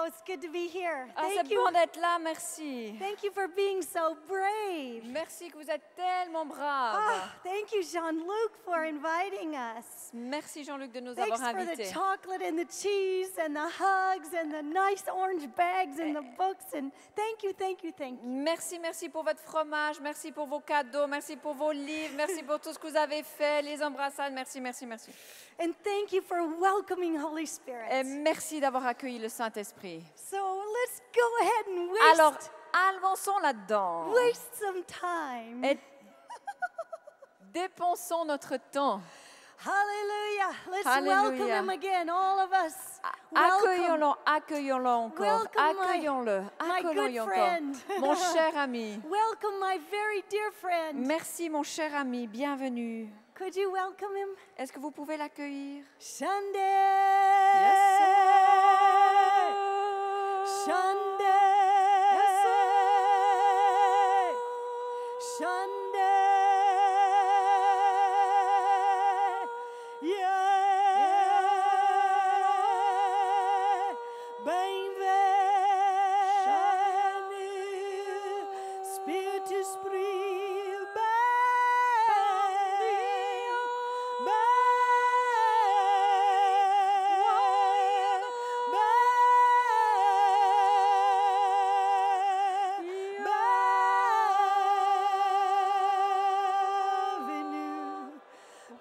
it's good to be here. Ah, Thank c'est you. bon d'être là, merci. Thank you for being so brave. Merci que vous êtes tellement braves. Ah, thank you, Jean-Luc, for inviting us. Merci Jean-Luc de nous Thanks avoir for the invités. chocolate and the cheese and the hugs and the nice orange bags and the books. And thank you, thank you, thank you. Merci, merci pour votre fromage, merci pour vos cadeaux, merci pour vos livres, merci pour tout ce que vous avez fait, les embrassades, merci, merci, merci. And thank you for welcoming Holy Et Spirit. merci d'avoir accueilli le Saint-Esprit. So let's go ahead and Alors, avançons là-dedans waste some time. et dépensons notre temps. Hallelujah. Let's Hallelujah. welcome him again, all of us. Welcome. Accueillons-le, accueillons-le encore, Welcome accueillons-le, my good accueillons-le encore. friend. Mon cher ami, Welcome, my very dear friend. merci mon cher ami, bienvenue. Could you welcome him? Est-ce que vous pouvez l'accueillir? Shande. Yes, sir. Shande. Yes, Shande. Yeah. Bem-vindo, Espírito Espírito,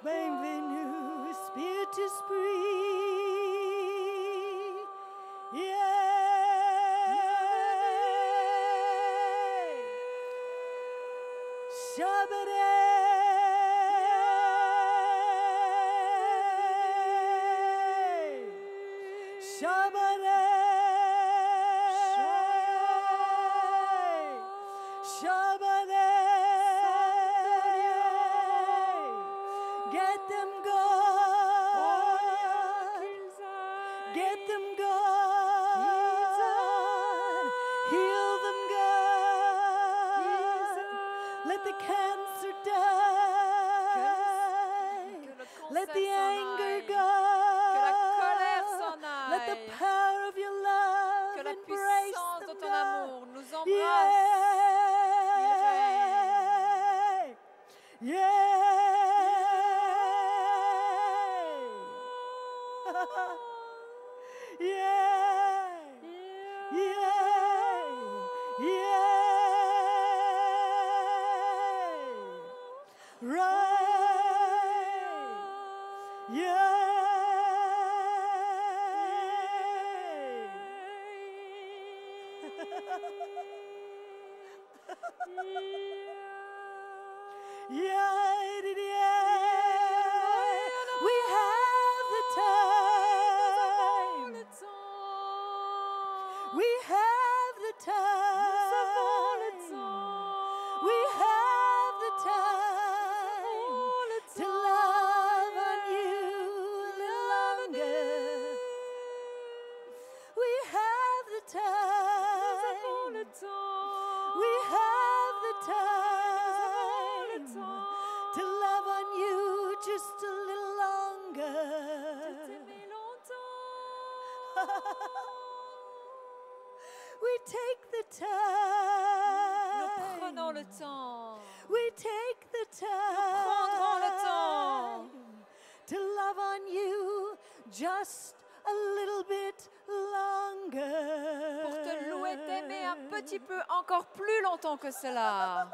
bem-vindo, Espírito Espírito. Get them gone. Get them gone. Heal them, God. Let the cancer die. Let the anger go. Que la colère s'en Let the aille. power of your love Que la embrace puissance them, de ton God. amour nous embrasse. Yeah. Yeah. Yeah. Yeah. Yeah. Right. Yeah. We have the time. We have the time. We have the time to love on you a little longer. We have the time. We have the time to love on you just a little longer. We take the Nous time. prenons le temps. We take the prendrons le temps. time to love on you just a little bit longer. Pour te louer, t'aimer un petit peu, encore plus longtemps que cela.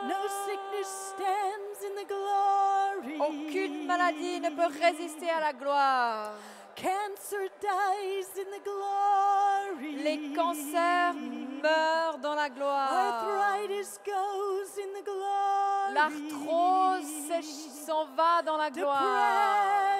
No sickness stands in the glory. Aucune maladie ne peut résister à la gloire. Cancer dies in the glory. Les cancers meurent dans la gloire. Arthritis goes in the glory. L'arthrose s'en va dans la gloire.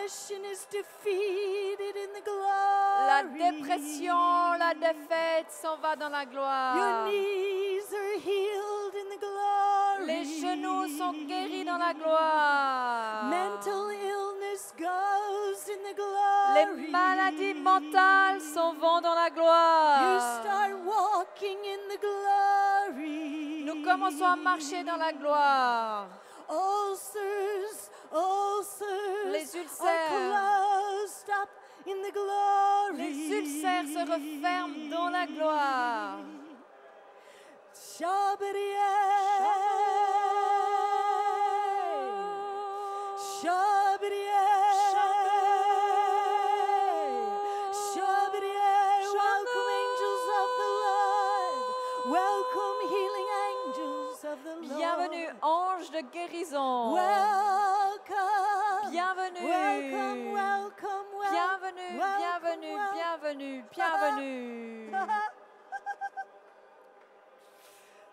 Depression is defeated in the glory. La dépression, la défaite s'en va dans la Your gloire. knees are healed in the glory. Les genoux sont guéris dans la gloire. Mental illness goes in the glory. Les maladies mentales s'en vont dans la You gloire. start walking in the glory. Nous commençons à marcher dans la gloire. Ulcers, ulcers Les are ulcères. closed up in the glory. Les ulcères se referment dans la gloire. Welcome angels of the Lord. Welcome healing angels of the Lord. Bienvenue, ange de guérison. Welcome. Bienvenue. Welcome, welcome, Bienvenue, welcome, bienvenue, welcome. bienvenue, bienvenue.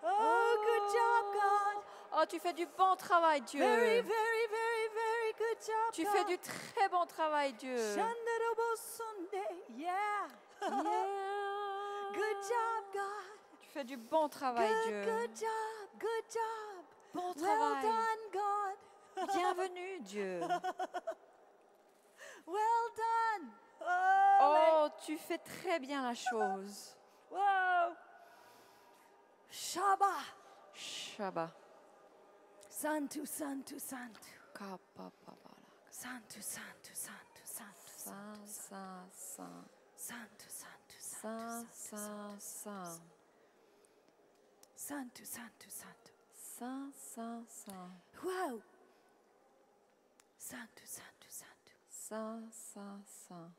Oh, good job, God. Oh, tu fais du bon travail, Dieu. Very, very, very, very good job, Tu God. fais du très bon travail, Dieu. Shandarobo Sunday. Yeah. Good job, God. Tu fais du bon travail, Good, Dieu. good job. Good job. Bon Well travail. done, God. Bienvenue, Dieu. Well done. Oh, tu fais très bien la chose. Whoa. Shabbat. Shabbat. Santu, santu, santu. Kapapapala. Santu, santu, santu, santu, Saint, saint, saint. santu, santu, Saint, santu, saint, saint. santu, santu, santu. Saint, saint, saint. Wow. Santu, santu, santu. Saint, saint, saint.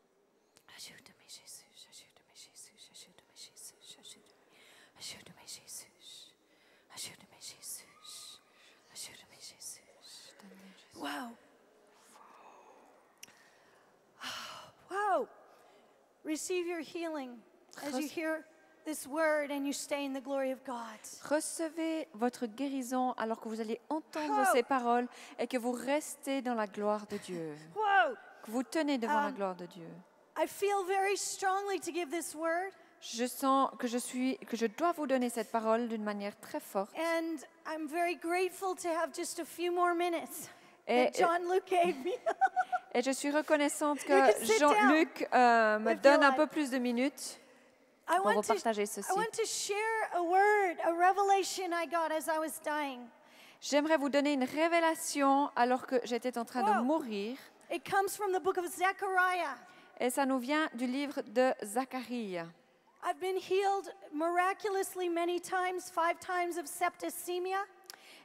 Ajude-moi, Jésus. Ajude-moi, Jésus. Ajude-moi, Jésus. Ajude-moi, Jésus. Ajude-moi, Jésus. Ajude-moi, Jésus. Wow. Wow. Receive your healing as you hear this word and you stay in the glory of God. Recevez votre guérison alors que vous allez entendre Oh. ces paroles et que vous restez dans la gloire de Dieu. Whoa. Que vous tenez devant la gloire de Dieu. I feel very strongly to give this word, Je sens que je dois vous donner cette parole d'une manière très forte. and I'm very grateful to have just a few more minutes Et, that John Luke gave me. et je suis reconnaissante You can que sit Jean-Luc me if you donne un like. peu plus de minutes I pour vous want to partager ceci. I want to share a word, a revelation I got as I was dying. J'aimerais vous donner une révélation alors que j'étais en train de Wow. mourir. It comes from the book of Zechariah. Et ça nous vient du livre de Zacharie. I've been healed miraculously many times, 5 times of septicemia.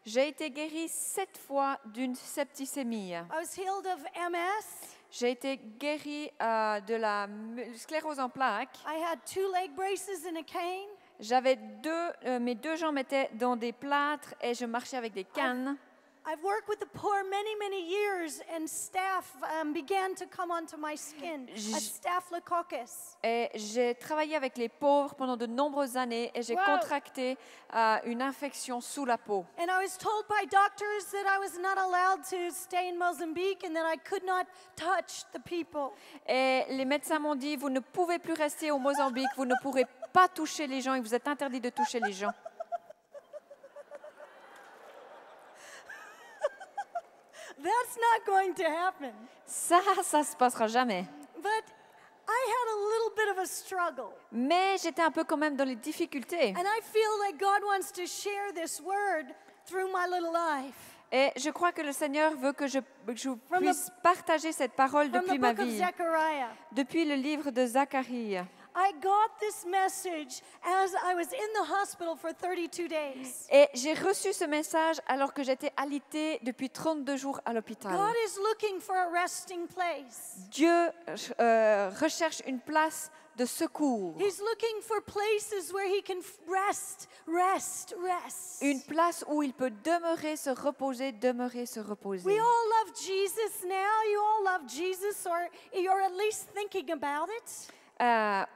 J'ai été guérie 7 fois d'une septicémie. I was healed of MS. J'ai été guérie de la sclérose en plaques. I had 2 leg braces and a cane. J'avais mes 2 jambes étaient dans des plâtres et je marchais avec des cannes. I've worked with the poor many years, and staph began to come onto my skin, a staphylococcus. Et j'ai travaillé avec les pauvres pendant de nombreuses années et j'ai Wow. contracté une infection sous la peau. And I was told by doctors that I was not allowed to stay in Mozambique and that I could not touch the people. Et les médecins m'ont dit, vous ne pouvez plus rester au Mozambique, vous ne pourrez pas toucher les gens et vous êtes interdit de toucher les gens. That's not going to happen. Ça se passera jamais. But I had a little bit of a struggle. Mais j'étais un peu quand même dans les difficultés. And I feel like God wants to share this word through my little life. Et je crois que le Seigneur veut que je From puisse partager cette parole From depuis the ma book of vie, Zechariah. depuis le livre de Zacharie. I got this message as I was in the hospital for 32 days. Et j'ai reçu ce message alors que j'étais alitée depuis 32 jours à l'hôpital. God is looking for a resting place. Dieu recherche une place de secours, He's looking for places where he can rest. une place où il peut demeurer, se reposer, demeurer, se reposer. We all love Jesus now. You all love Jesus, or you're at least thinking about it.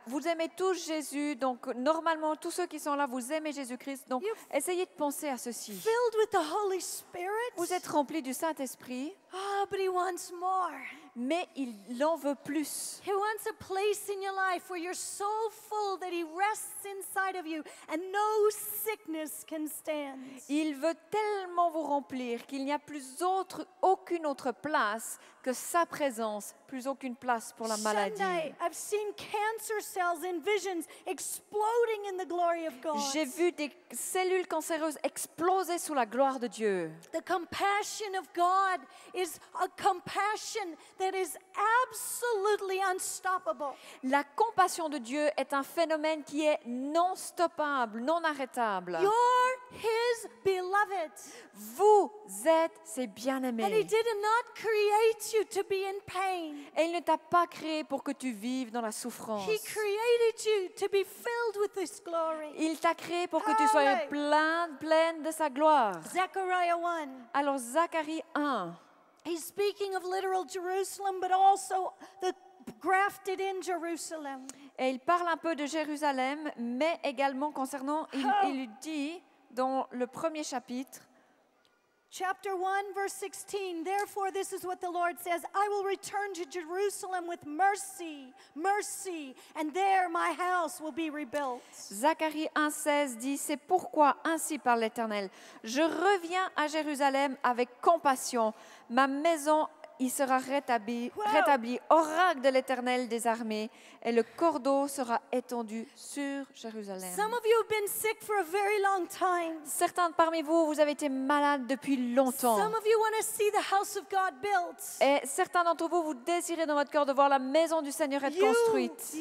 Vous aimez tous Jésus, donc normalement tous ceux qui sont là, vous aimez Jésus-Christ, donc essayez de penser à ceci. Filled with the Holy Spirit. Vous êtes remplis du Saint-Esprit, Oh, but he wants more. mais il en veut plus. He wants a place in your life where you're so full that He rests inside of you and no sickness can stand. Il veut tellement vous remplir qu'il n'y a aucune autre place que sa présence, plus aucune place pour la maladie. Sunday, I've seen cancer cells in visions exploding in the glory of God. J'ai vu des cellules cancéreuses exploser sous la gloire de Dieu. The compassion of God is a compassion that is absolutely unstoppable. La compassion de Dieu est un phénomène qui est non stoppable, non arrêtable. You're His beloved. Vous êtes ses And He bien-aimés. did not create you to be in pain. Et il ne t'a pas créé pour que tu vives dans la souffrance. He created you to be filled with His glory. Il t'a créé pour que tu sois pleine de sa gloire. Zechariah 1. Alors Zacharie 1, He's speaking of literal Jerusalem, but also the grafted in Jerusalem. et il parle un peu de Jérusalem, mais également concernant, il dit dans le premier chapitre, Chapter 1, verse 16. Therefore, this is what the Lord says: I will return to Jerusalem with mercy, mercy, and there my house will be rebuilt. Zacharie 1,16 dit, c'est pourquoi ainsi parle l'Éternel, je reviens à Jérusalem avec compassion, ma maison y sera rétablie, oracle de l'Éternel des armées, et le cordeau sera étendu sur Jérusalem. Some of you have been sick for a very long time. Certains parmi vous, vous avez été malades depuis longtemps. Some of you want to see the house of God built. Et certains d'entre vous, vous désirez dans votre cœur de voir la maison du Seigneur être construite.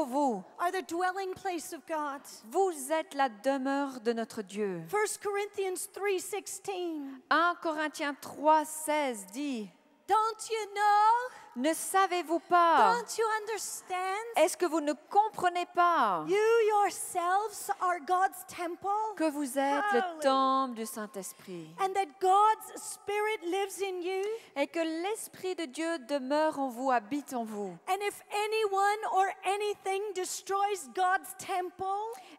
Vous are the dwelling place of God. Vous êtes la demeure de notre Dieu. 1 Corinthians 3:16. 1 Corinthiens 3,16 dit, Don't you know? ne savez-vous pas? Don't you understand? Est-ce que vous ne comprenez pas You yourselves are God's temple, que vous êtes le temple du Saint-Esprit and that God's Spirit lives in you? et que l'Esprit de Dieu demeure en vous, habite en vous? And if anyone or anything destroys God's temple,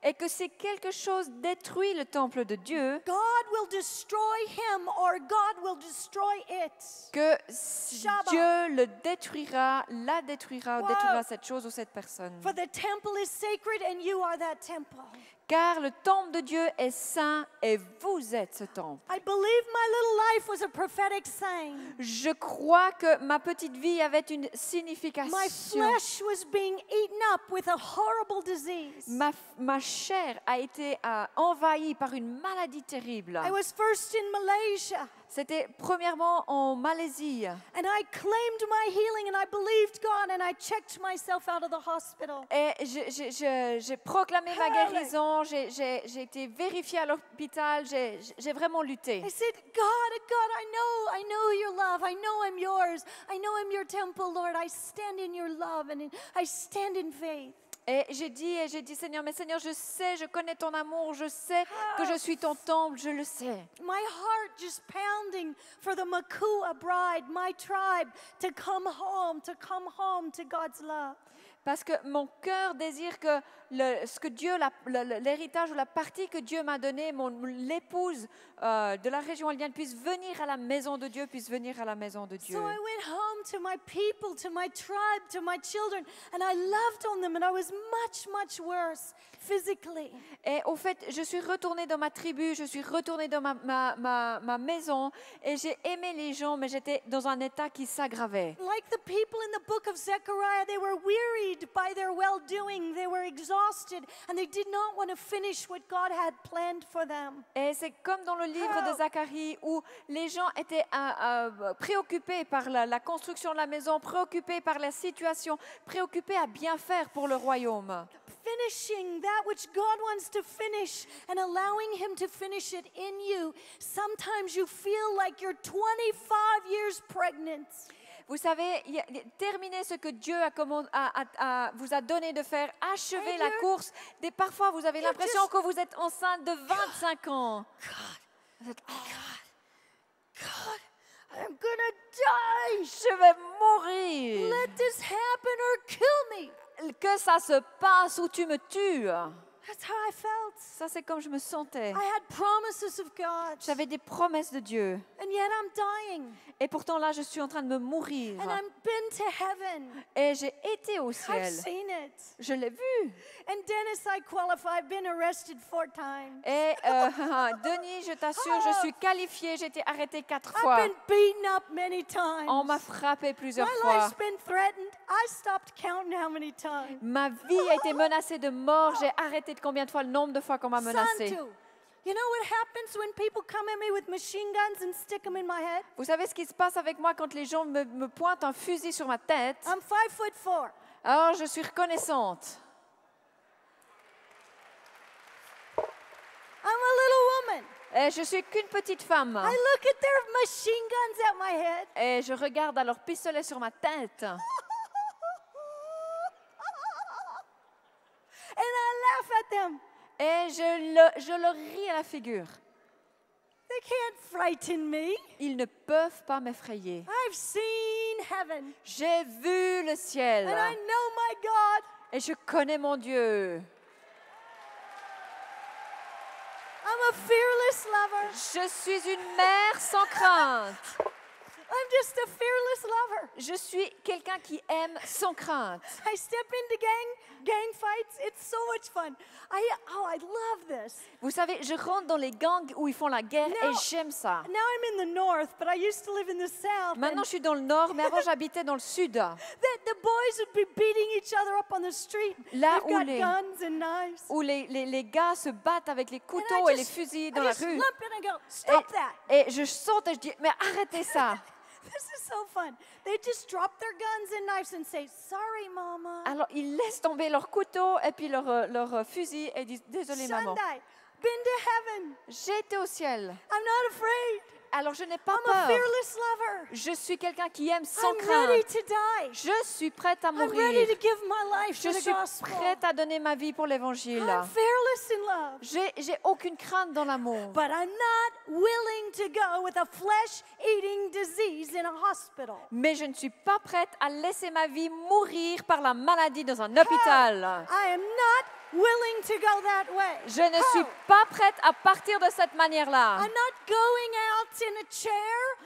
Et que si quelque chose détruit le temple de Dieu, God will destroy him or God will destroy it. que Shabbat. Dieu le détruira, la détruira, Wow. détruira cette chose ou cette personne. For the temple is sacred and you are that temple. Car le temple de Dieu est saint et vous êtes ce temple. I believe my little life was a prophetic sign. Je crois que ma petite vie avait une My signification. flesh was being eaten up with a horrible disease. Ma chair a été envahie par une maladie terrible. I was first in Malaysia C'était premièrement en Malaisie. and I claimed my healing and I believed God and I checked myself out of the hospital. Et j'ai proclamé ma guérison, j'ai été vérifiée à l'hôpital, j'ai vraiment lutté. I said, God, I know your love. I know I'm yours. I know I'm your temple, Lord. I stand in your love and I stand in faith. Et j'ai dit, Seigneur, mais Seigneur, je sais, je connais ton amour, je sais que je suis ton temple, je le sais. My heart just pounding for the Makua bride, my tribe, to come home to God's love. Parce que mon cœur désire que ce que Dieu, l'héritage ou la partie que Dieu m'a donnée, l'épouse de la région indienne puisse venir à la maison de Dieu, puisse venir à la maison de Dieu. So I went home to my people, to my tribe, to my children, and I loved on them, and I was much, much worse physically. Et au fait, je suis retournée dans ma tribu, je suis retournée dans ma maison et j'ai aimé les gens, mais j'étais dans un état qui s'aggravait. Like the people in the book of Zechariah, they were wearied by their well-doing. They were exhausted, and they did not want to finish what God had planned for them. Et c'est comme dans le livre de Zacharie où les gens étaient préoccupés par la construction de la maison, préoccupés par la situation, préoccupés à bien faire pour le royaume. Finishing that which God wants to finish and allowing Him to finish it in you. Sometimes you feel like you're 25 years pregnant. Vous savez, terminer ce que Dieu vous a donné de faire, achever la course. Parfois, vous avez l'impression que vous êtes enceinte de 25 ans. God, I'm gonna die. Je vais mourir. Let this happen or kill me. Que ça se passe ou tu me tues. That's how I felt. Ça, c'est comme je me sentais. I had promises of God, J'avais des promesses de Dieu. and yet I'm dying. Et pourtant, là, je suis en train de me mourir. And I've been to heaven. Et j'ai été au I've ciel. seen it. Je l'ai vu. And Dennis, I qualify. I've been arrested 4 times. Et Denis, je t'assure, je suis qualifiée. J'ai été arrêtée 4 I've fois. been beaten up many times. On m'a frappée plusieurs My fois. life's been threatened. I stopped counting how many times. Ma vie a été menacée de mort. J'ai arrêté de combien de fois, le nombre de fois qu'on m'a menacée. Santo. You know what happens when people come at me with machine guns and stick them in my head? Vous savez ce qui se passe avec moi quand les gens me pointent un fusil sur ma tête? I'm 5'4". Alors, je suis reconnaissante. I'm a little woman. Et je suis qu'une petite femme. I look at their machine guns at my head. Et je regarde à leur pistolet sur ma tête. And I laugh at them. Et je leur ris à la figure. They can't frighten me. Ils ne peuvent pas m'effrayer. I've seen heaven. J'ai vu le ciel. And I know my God. Et je connais mon Dieu. I'm a fearless lover. Je suis une mère sans crainte. I'm just a fearless lover. Je suis quelqu'un qui aime sans crainte. I step into gang fights. It's so much fun. I love this. Vous savez, je rentre dans les gangs où ils font la guerre Now- et j'aime ça. Now I'm in the north, but I used to live in the south. Maintenant, je suis dans le nord, mais avant, j'habitais dans le sud. The boys would be beating each other up on the street. Là They've où got les- guns and knives. Où les gars se battent avec les And couteaux I et les just- fusils I dans la just rue. lump and I go, stop that. Et je saute et je dis, mais arrêtez ça. This is so fun. They just drop their guns and knives and say, sorry, mama. Alors, ils laissent tomber leurs couteaux et puis leurs fusils et disent, désolé maman. Sunday, been to heaven. J'ai été au ciel. I'm not afraid. Alors, je n'ai pas I'm a peur. fearless lover. Je suis quelqu'un qui aime sans I'm ready crainte. to die. Je suis prête à I'm ready mourir. to give my life Je for the suis gospel. prête à donner ma vie pour l'évangile. I'm fearless in love. J'ai aucune crainte dans l'amour. But I'm not willing to go with a flesh-eating disease in a hospital. Mais je ne suis pas prête à laisser ma vie mourir par la maladie dans un hôpital. I am not willing to go that way. Je ne suis pas prête à partir de cette manière-là. I'm not going out in a chair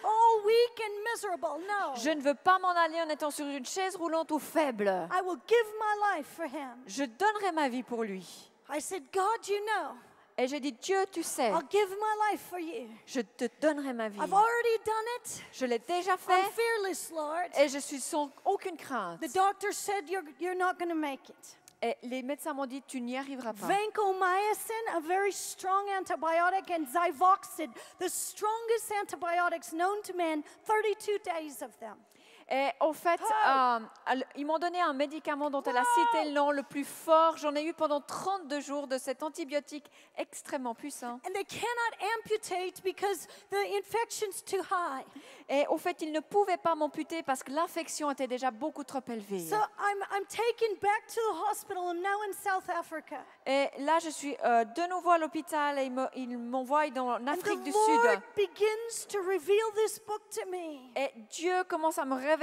all weak and miserable. No. Je ne veux pas m'en aller en étant sur une chaise roulante ou faible. I will give my life for him. Je donnerai ma vie pour lui. I said, God, you know, Et j'ai dit, Dieu, tu sais, I'll give my life for you. je te donnerai ma vie. I've already done it. Je l'ai déjà I'm fait fearless, Lord. et je suis sans aucune crainte. The doctor said you're not going to make it. Et les médecins m'ont dit, tu n'y arriveras pas. Vancomycin, a very strong antibiotic, and Xivoxid, the strongest antibiotics known to man, 32 days of them. Et en fait, ils m'ont donné un médicament dont elle a cité le nom le plus fort. J'en ai eu pendant 32 jours de cet antibiotique extrêmement puissant. And they cannot amputate because the infection's too high. Et au fait, ils ne pouvaient pas m'amputer parce que l'infection était déjà beaucoup trop élevée. So I'm taken back to the hospital. I'm now in South Africa. Et là, je suis de nouveau à l'hôpital et ils m'envoient dans And l'Afrique the du Lord Sud. begins to reveal this book to me. Et Dieu commence à me révéler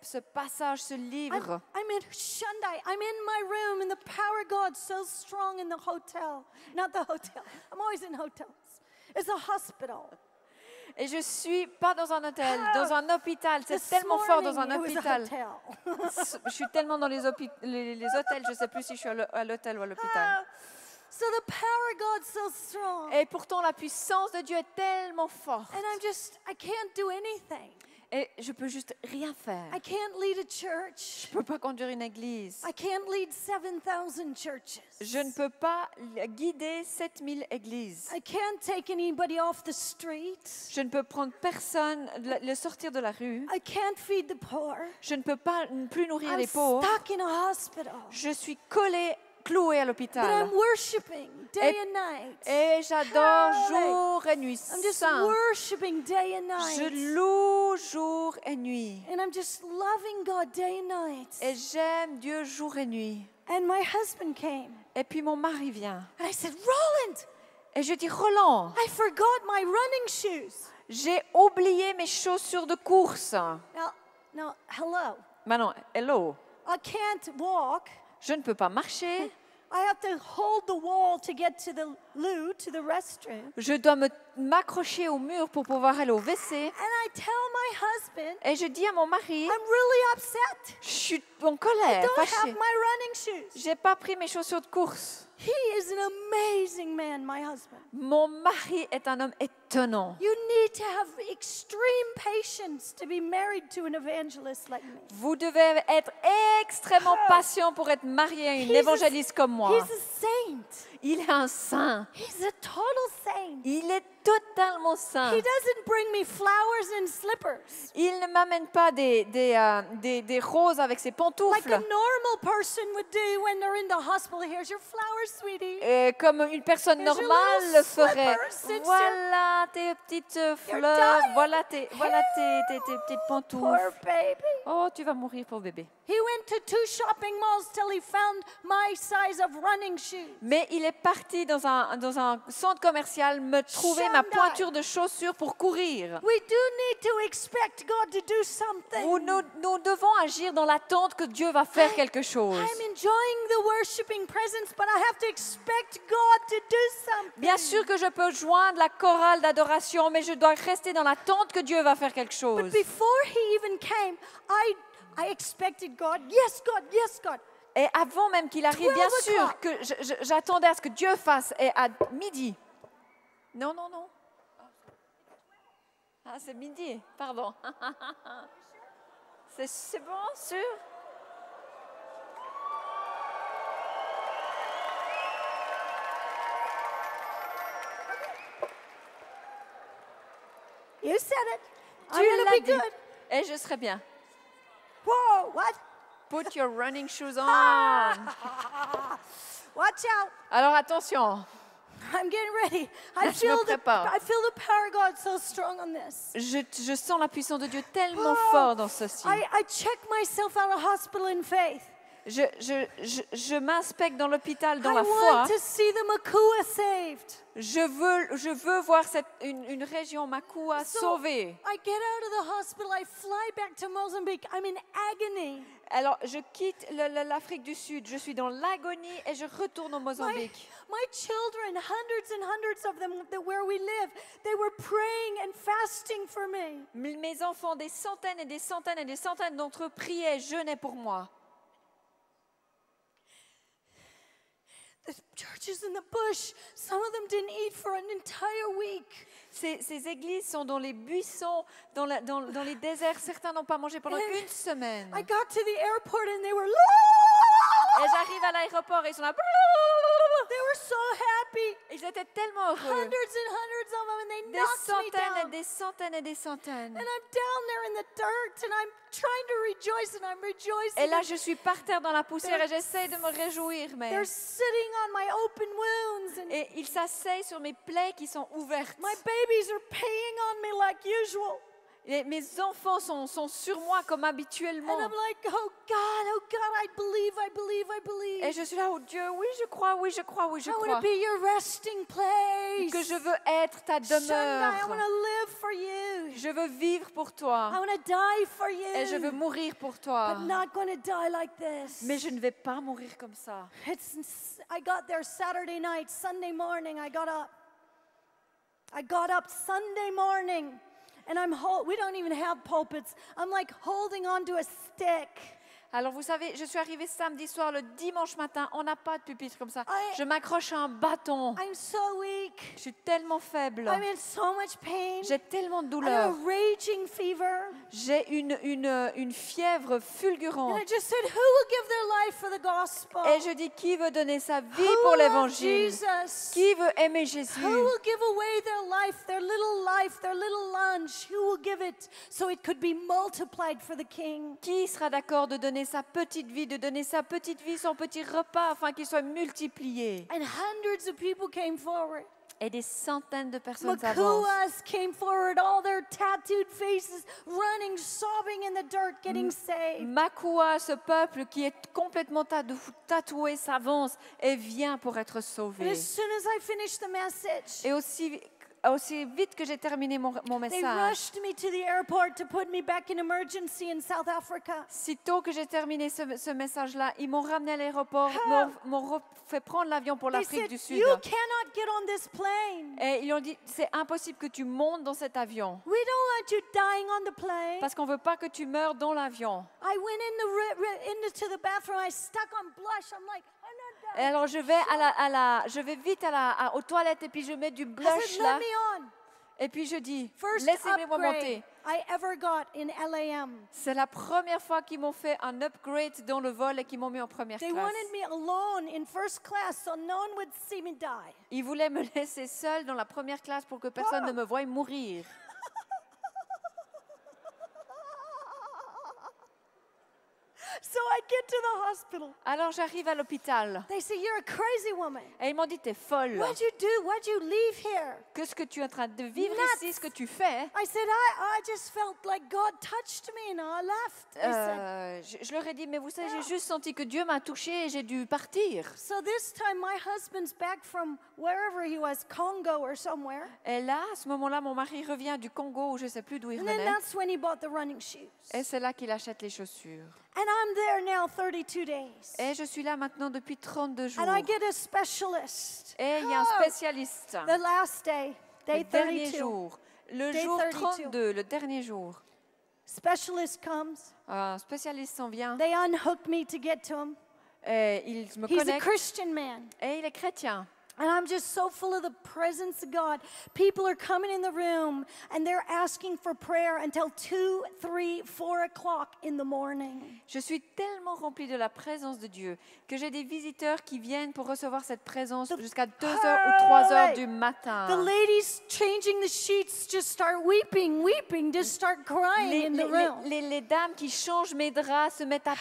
ce passage, ce livre. I'm in Shundai. I'm in my room, and the power of God's so strong in the hotel. Not the hotel. I'm always in hotels. It's a hospital. Et je suis pas dans un hôtel, dans un hôpital. C'est This tellement fort dans un morning, it was a hôpital. hotel. Je suis tellement dans les hôtels, je ne sais plus si je suis à l'hôtel ou à l'hôpital. So the power of God's so strong. Et pourtant, la puissance de Dieu est tellement forte. And I can't do anything. Et je peux juste rien faire. I can't lead a church. Je peux pas conduire une église. I can't lead 7,000 churches. Je ne peux pas guider 7000 églises. I can't take anybody off the street. Je ne peux prendre personne, le sortir de la rue. I can't feed the poor. Je ne peux pas plus nourrir I'm les pauvres. stuck in a hospital. Je suis clouée à But l'hôpital. I'm worshiping day and night. Et j'adore Hallelujah. jour et nuit. I'm just Saint. worshiping day and night. Je loue jour et nuit. And I'm just loving God day and night. Et j'aime Dieu jour et nuit. And my husband came. Et puis mon mari vient. And I said, Roland, Et je dis, Roland, I forgot my running shoes. j'ai oublié mes chaussures de course. Now, hello. Maintenant, hello. I can't walk. Je ne peux pas marcher. I have to hold the wall to get to the loo, to the restroom. Je dois m'accrocher au mur pour pouvoir aller au WC. And I tell my husband, Et je dis à mon mari, I'm really upset. je suis en I colère, don't have fâchée. my running shoes. J'ai pas pris mes chaussures de course. He is an amazing man, my husband. Mon mari est un homme étonnant. You need to have extreme patience to be married to an evangelist like me. Vous devez être extrêmement patient pour être marié à une évangéliste comme moi. He's a saint. Il est un saint. He's a total saint. Il est totalement saint. He doesn't bring me flowers and slippers Il ne m'amène pas des roses avec ses like pantoufles. a normal person would do when they're in the hospital. Here's your flowers, sweetie. Comme une personne Here's your normale little le ferait. slippers, sister. Voilà tes petites fleurs, dying. voilà tes petites pantoufles. Poor baby. Oh, tu vas mourir pour bébé. He went to 2 shopping malls till he found my size of running shoes. Mais il est parti dans un centre commercial me trouver ma Shandai. pointure de chaussures pour courir. We do need to expect God to do something. Nous devons agir dans l'attente que Dieu va faire quelque chose. I'm enjoying the worshiping presence, but I have to expect God to do something. Bien sûr que je peux joindre la chorale d'adoration, mais je dois rester dans l'attente que Dieu va faire quelque chose. But before he even came, I expected God. Yes, God. Yes, God. Et avant même qu'il arrive, bien 12 sûr o'clock. que j'attendais à ce que Dieu fasse. Et à midi. Non. Ah, c'est midi, pardon. C'est bon, sûr? You said it. Tu I'm going to l'as be dit. good. Et je serai bien. Whoa, what? Put your running shoes on. Watch out. Alors attention, I'm getting ready. Je me prépare. I feel the power of God so strong on this. je sens la puissance de Dieu tellement Oh, fort dans ceci. I check myself out of hospital in faith. Je m'inspecte dans l'hôpital dans I la foi. want to see the Makua saved. Je veux voir une région Makua So, sauvée. I get out of the hospital, I fly back to Mozambique. I'm in agony. Alors, je quitte l'Afrique du Sud, je suis dans l'agonie et je retourne au Mozambique. My children, hundreds and hundreds of them where we live, they were praying and fasting for me. Mes enfants, des centaines et des centaines et des centaines d'entre eux priaient, jeûnaient pour moi. The churches in the bush, some of them didn't eat for an entire week. Ces églises sont dans les buissons, dans les déserts. Certains n'ont pas mangé pendant une semaine. I got to the airport and they were Et j'arrive à l'aéroport et ils sont là. they were so happy. Ils étaient tellement heureux. Hundreds and hundreds of them, and they Des knocked me centaines et down. des centaines et des centaines. And I'm down there in the dirt, and I'm trying to rejoice, and I'm rejoicing. Et là, je suis par terre dans la poussière et j'essaie de me réjouir. Mais... They're sitting on my open wounds, and Et ils s'asseyent sur mes plaies qui sont ouvertes. my babies are paying on me like usual. Et mes enfants sont sur moi comme And habituellement. I'm like, oh God, I believe, I believe, I believe. Et je suis là, oh Dieu, oui, je crois, oui, je crois, oui, je I want to crois. be your resting place. Que je veux être ta Shandai, I demeure. want to live for you. Je veux vivre pour toi. I want to die for you. Et je veux mourir pour toi. But not going to die like this. Mais je ne vais pas mourir comme ça. I got there Saturday night, Sunday morning. I got up Sunday morning, and we don't even have pulpits. I'm like holding onto a stick. Alors vous savez, je suis arrivée samedi soir, le dimanche matin, on n'a pas de pupitre comme ça. I- Je m'accroche à un bâton. I'm so weak. Je suis tellement faible. I'm in so much pain. J'ai tellement de I douleur. have a raging fever. J'ai une fièvre And fulgurante. I just said, who will give their life for the gospel? Et je dis, qui veut donner sa vie Who pour loves l'évangile? Jesus? Qui veut aimer Jésus? Who will give away their little lunch? Who will give it so it could be multiplied for the King? Qui sera d'accord de donner sa petite vie, son petit repas, afin qu'il soit multiplié? And hundreds of people came forward. Et des centaines de personnes avancent. Makuas came forward, all their tattooed faces, running, sobbing in the dirt, getting saved. Makua, ce peuple qui est complètement tatoué, s'avance et vient pour être And sauvé. as soon as I finished the message, Et aussi aussi vite que j'ai terminé mon they message, rushed me to the airport to put me back in emergency in South Africa. sitôt que j'ai terminé ce message-là, ils m'ont ramené à l'aéroport, m'ont fait prendre l'avion pour They l'Afrique said, du Sud. you cannot get on this plane. Et ils ont dit, c'est impossible que tu montes dans cet avion We don't want you dying on the plane. parce qu'on ne veut pas que tu meurs dans l'avion. I went into the bathroom. I stuck on blush. I'm like, I'm not Et dying. alors je vais vite aux toilettes et puis je mets du I blush said, là. let me on. Et puis je dis, First laissez-moi upgrade monter. I ever got in LAM. C'est la première fois qu'ils m'ont fait un upgrade dans le vol et qu'ils m'ont mis en première They classe. wanted me alone in first class so no one would see me die. Ils voulaient me laisser seule dans la première classe pour que personne ne me voie mourir. So I get to the hospital. Alors j'arrive à l'hôpital They say, you're a crazy woman. et ils m'ont dit, t'es folle. What'd you do? Why'd you leave here? Qu'est-ce que tu es en train de vivre Nuts. ici, ce que tu fais? I said, I just felt like God touched me and I left. They said, Je leur ai dit, mais vous savez, j'ai juste senti que Dieu m'a touchée et j'ai dû partir. so this time my husband's back from wherever he was, Congo or somewhere. Et là, à ce moment-là, mon mari revient du Congo, où je ne sais plus d'où il And then venait. that's when he bought the running shoes. Et c'est là qu'il achète les chaussures. And I'm there now 32 days. Et je suis là maintenant depuis 32 jours. And I get a specialist. Et il y a un Oh, spécialiste. the last day, Le day dernier 32. jour. Le Day jour 32. 32, le dernier jour. Specialist comes. Un spécialiste s'en vient. They unhook me to get to him. Et il me He's a connecte. Christian man. Et il est chrétien. And I'm just so full of the presence of God. People are coming in the room and they're asking for prayer until 2, 3, 4 o'clock in the morning. Je suis tellement remplie de la présence de Dieu que j'ai des visiteurs qui viennent pour recevoir cette présence jusqu'à 2 heures ou 3 heures du The matin. ladies changing the sheets just start weeping, just start crying in the room. Les dames qui changent mes draps se mettent à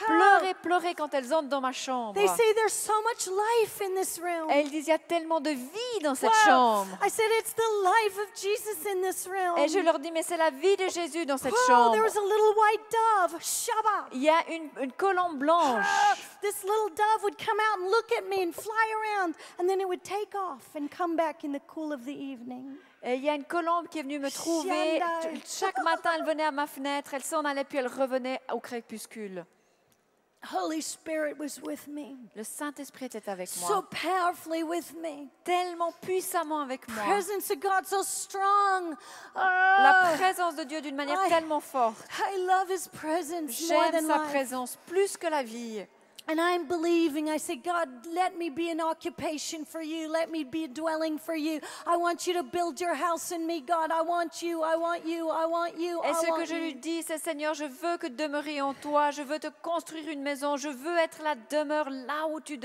pleurer quand elles entrent dans ma chambre. They say there's so much life in this room. Et elles disent, il y a tellement de vie dans cette Wow. chambre. I said, it's the life of Jesus in this room. Et je leur dis, mais c'est la vie de Jésus dans cette Oh, chambre. there was a little white dove, Shabbat. Il y a une colombe blanche. This little dove would come out and look at me and fly around, and then it would take off and come back in the cool of the evening. Et il y a une colombe qui est venue me trouver. Shandai. Chaque matin, elle venait à ma fenêtre, elle s'en allait, puis elle revenait au crépuscule. Holy Spirit was with me, Le Saint-Esprit était avec so moi, powerfully with me. tellement puissamment avec moi. Presence of God so strong. La Oh, présence de Dieu d'une manière I- tellement forte. I love His presence more J'aime than sa life. présence plus que la vie. And I'm believing. I say, God, let me be an occupation for you. Let me be a dwelling for you. I want you to build your house in me, God. I want you. I want you. I want you. Et I ce que want je lui you. dis, c'est Seigneur, je veux que demeurer en toi, je veux te construire une maison, je veux être la demeure là où tu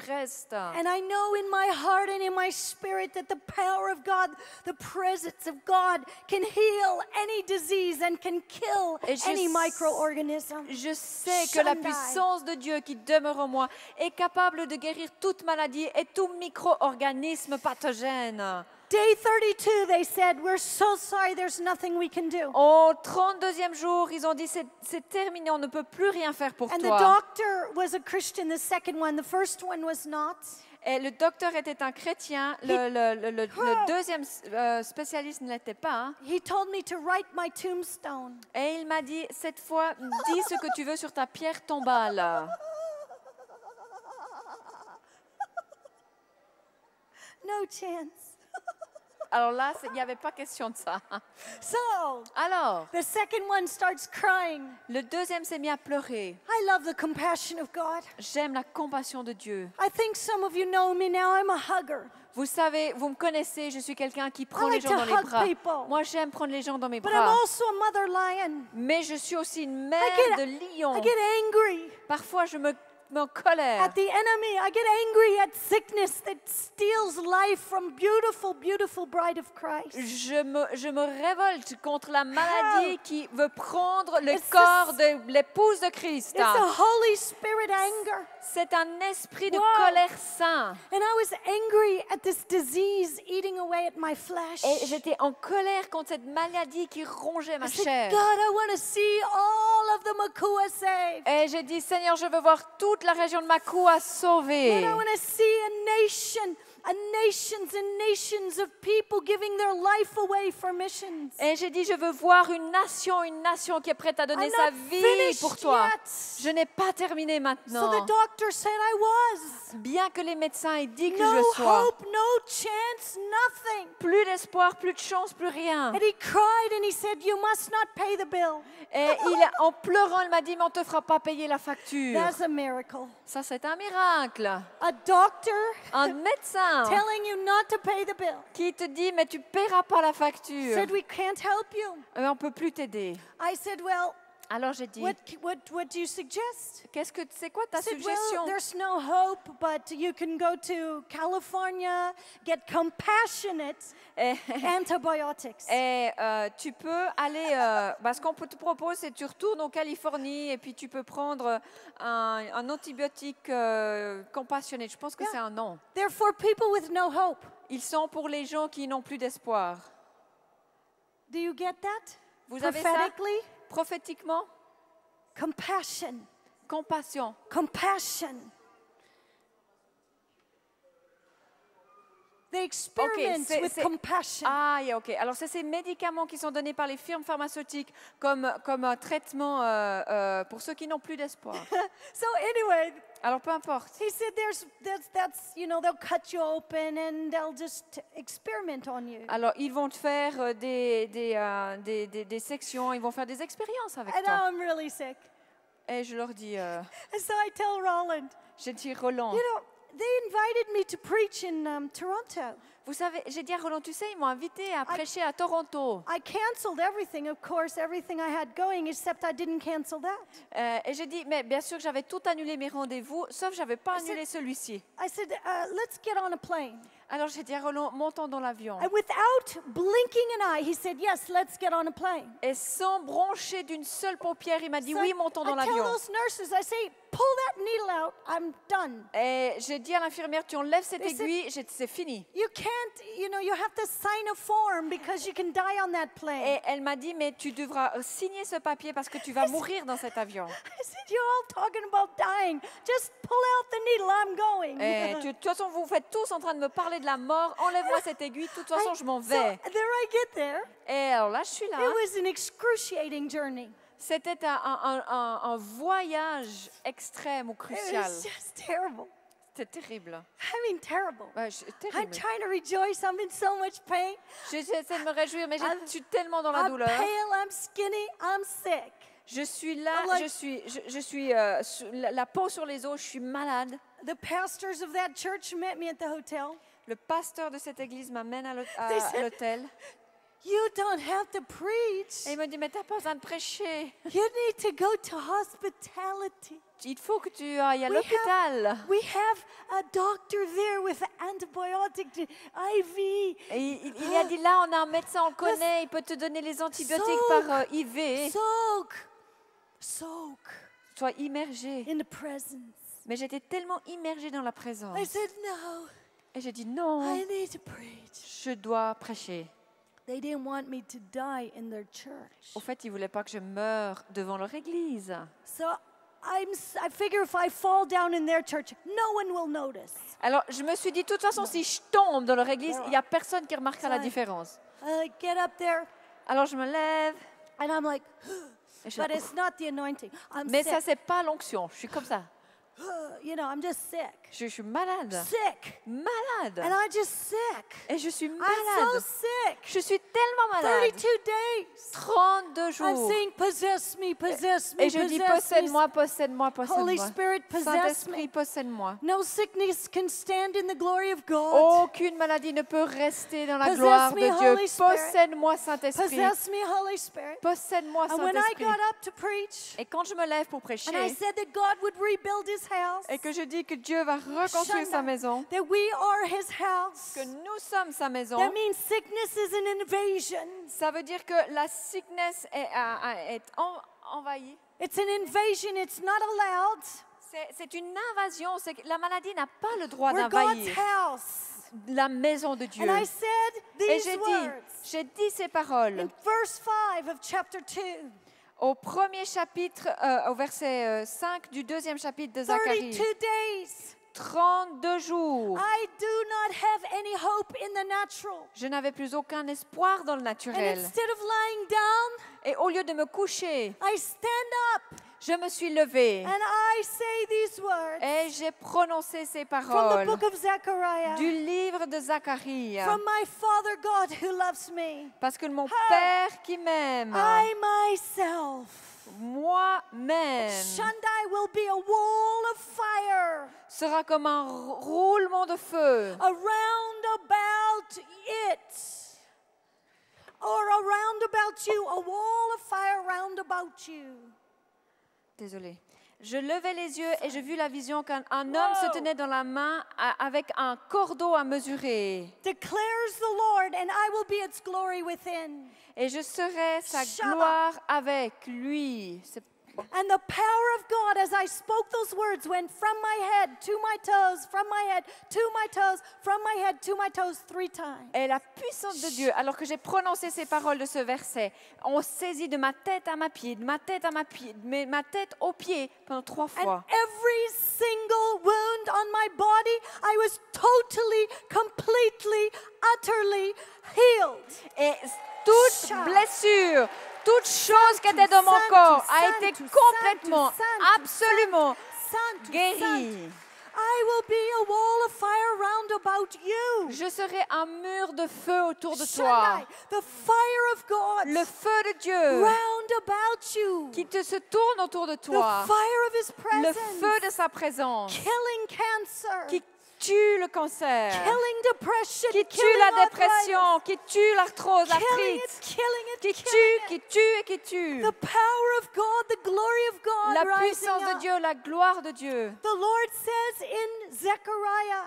restes. And I know in my heart and in my spirit that the power of God, the presence of God can heal any disease and can kill Et je any s- microorganism. Je sais que la Shandai. puissance de Dieu qui demeure en moi est capable de guérir toute maladie et tout micro-organisme pathogène. Day 32, they said, we're so sorry, there's nothing we can do. Au 32e jour, ils ont dit c'est terminé, on ne peut plus rien faire pour And the toi. doctor was a Christian, the second one. The first one was not. Et le docteur était un chrétien, le deuxième spécialiste ne l'était pas. Hein. He told me to write my tombstone. Et il m'a dit, cette fois, dis ce que tu veux sur ta pierre tombale. No chance. Alors là, il n'y avait pas question de ça. So, Alors, the second one starts crying. le deuxième s'est mis à pleurer. I love the compassion of God. J'aime la compassion de Dieu. I think some of you know me now. I'm a hugger. Vous savez, vous me connaissez, je suis quelqu'un qui prend I les like gens to dans les hug bras. people. Moi, j'aime prendre les gens dans mes But I'm bras. also a mother lion. Mais je suis aussi une mère I de lion. get angry Parfois, je me en colère. at the enemy. I get angry at sickness that steals life from beautiful, beautiful bride of Christ. Je me révolte contre la maladie qui veut prendre le It's corps a- de l'épouse de Christ. It's a Holy Spirit anger. C'est un esprit de Wow. colère saint. And I was angry at this disease eating away at my flesh. Et j'étais en colère contre cette maladie qui rongeait ma I said, chair. God, I want to see all of the Makua saved. Et j'ai dit, Seigneur, je veux voir tous toute la région de Makou à sauver. Lord, I want to see nations and nations of people giving their life away for missions. Et j'ai dit, je veux voir une nation qui est prête à donner I'm sa not vie finished pour toi. yet. Je n'ai pas terminé So maintenant. the doctor said I was. Bien que les médecins aient dit que je No le sois. hope, no chance, nothing. Plus d'espoir, plus de chance, plus rien. And he cried and he said, you must not pay the bill. Et en pleurant, il m'a dit, mais on ne te fera pas payer la facture. That's a miracle. Ça, c'est un miracle. A doctor Un médecin telling you not to pay the bill. qui te dit, mais tu ne paieras pas la facture. Said we can't help you. Mais on ne peut plus t'aider. I said, well, Alors j'ai dit, what do you suggest? c'est quoi ta I said, suggestion? well, there's no hope, but you can go to California, get compassionate antibiotics. Et tu peux aller, ce qu'on te propose, c'est que tu retournes en Californie et puis tu peux prendre un antibiotique compassionné. Je pense que c'est un nom. They're for people with no hope. Ils sont pour les gens qui n'ont plus d'espoir. Do you get that? Vous avez ça? Prophetically? Prophétiquement, Compassion. compassion. Compassion. They experiment with compassion. Ah, yeah, ok. Alors, c'est ces médicaments qui sont donnés par les firmes pharmaceutiques comme un traitement pour ceux qui n'ont plus d'espoir. So anyway, Alors, peu importe. he said that's they'll cut you open and they'll just experiment on you. Alors, ils vont te faire des sections, ils vont faire des expériences avec And toi. now I'm really sick. Et je leur dis, And so I tell Roland, j'ai dit, Roland, they invited me to preach in Toronto. vous savez, j'ai dit à Roland, tu sais, ils m'ont invité à prêcher à Toronto. I canceled everything, of course, everything I had going, except I didn't cancel that. Et j'ai dit, mais bien sûr que j'avais tout annulé mes rendez-vous, sauf que je n'avais pas annulé celui-ci. I said, let's get on a plane. Alors j'ai dit à Roland, montons dans l'avion. And without blinking an eye, he said, yes, let's get on a plane. Et sans broncher d'une seule paupière, il m'a dit, So oui, montons dans I tell l'avion. those nurses, I say, pull that needle out, I'm done. Et j'ai dit à l'infirmière, tu enlèves cette They said- aiguille, c'est fini. You can't, you have to sign a form because you can die on that plane. Et elle m'a dit, mais tu devras signer ce papier parce que tu vas mourir dans cet avion. I said, you're all talking about dying. Just pull out the needle, I'm going. Et de toute façon, vous faites tous en train de me parler de la mort. Enlève-moi cette aiguille. De toute façon, je m'en vais. So there I get there. Et alors là, je suis là. It was an excruciating journey. C'était un voyage extrême ou It crucial. was just terrible. C'était terrible. I mean, terrible. Ouais, I'm terrible. trying to rejoice. I'm in so much pain. J'essaie de me réjouir, mais je suis tellement dans la I'm douleur. pale, I'm skinny, I'm sick. Je suis là, I'm like- je suis la peau sur les os, je suis malade. The pastors of that church met me at the hotel. Le pasteur de cette église m'amène à They said- l'hôtel You don't have to preach. et il me dit, mais t'as pas besoin de prêcher. You need to go to hospitality. Il faut que tu ailles à We l'hôpital. We have a doctor there with antibiotic IV. Et il a dit, là, on a un médecin, on le connaît, il peut te donner les antibiotiques par IV. Soak Sois immergé. in the presence. Mais j'étais tellement immergée dans la présence. I said, no, Et j'ai dit, non, I need to preach. je dois prêcher. They didn't want me to die in their church. Au fait, ils ne voulaient pas que je meure devant leur église. So I figure if I fall down in their church, no one will notice. Alors, je me suis dit, de toute façon, si je tombe dans leur église, il n'y a personne qui remarquera la différence. I get up there Alors, je me lève. and I'm like, Et je but it's not the anointing. I'm Mais sick. ça, c'est pas l'onction. Je suis comme ça. I'm just sick. Je suis malade. Sick. Malade. And I'm just sick. Et je suis I'm so malade. sick. Je suis tellement malade. 32 days. 32 I'm jours. saying, possess me, possess me, Et je dis, possède-moi, possède-moi, Holy possède-moi. Spirit, possess Saint-Esprit, me. possède-moi. No sickness can stand in the glory of God. Aucune maladie ne peut rester dans la Possess gloire me, de Dieu. Holy Spirit. Possède-moi, Saint-Esprit. Possess me, Holy Spirit. Possède-moi, And when I Saint-Esprit. got up to preach, Et quand je me lève pour prêcher, and I said that God would rebuild his house, et que je dis que Dieu va reconstruire sa maison, that we are his house, que nous sommes sa maison, that means sickness is an invasion. ça veut dire que la sickness est envahie. It's an invasion. It's not allowed. C'est une invasion. La maladie n'a pas le droit We're God's d'envahir house. la maison de Dieu. And I said Et these words j'ai dit ces paroles in verse 5 of chapter 2. Au premier chapitre, au verset 5 du deuxième chapitre de 32 Zacharie, days. 32 jours. I do not have any hope in the natural. Je n'avais plus aucun espoir dans le And naturel. instead of lying down, Et au lieu de me coucher, I stand up je me suis levée and I say these words et j'ai prononcé ces from the paroles book of Zechariah. du livre de Zacharie. From my Father God who loves me. Parce que mon Père qui m'aime, I myself, moi-même, Shandai, will be a wall of fire sera comme un roulement de feu around about it. Or around about you, a wall of fire round about you. Désolée. Je levai les yeux et je vis la vision qu'un homme se tenait dans la main avec un cordeau à mesurer. Declares the Lord, and I will be its glory within. Et je serai sa Shabbat. gloire avec lui. And the power of God, as I spoke those words, went from my head to my toes, from my head to my toes, from my head to my toes 3 times. Et la puissance de Dieu, alors que j'ai prononcé ces paroles de ce verset, on saisit de ma tête à ma pied, de ma tête à ma pied, de ma tête aux pieds pendant 3 And fois. every single wound on my body, I was totally, completely, utterly healed. Et toute blessure, toute chose qui était dans mon corps a été complètement, absolument guérie. I will be a wall of fire round about you. Je serai un mur de feu autour de toi. Shaddai, the fire of God Le feu de Dieu round about you. qui se tourne autour de The toi. fire of His Le presence. feu de sa présence Killing cancer. qui tue le cancer, Killing depression. qui tue killing la dépression, arthritis, qui tue l'arthrose, Killing l'arthrite, killing it, qui killing tue, it. qui tue et qui tue. The power of God, the glory of God La rising puissance de up. Dieu, la gloire de Dieu. The Lord says in Zechariah,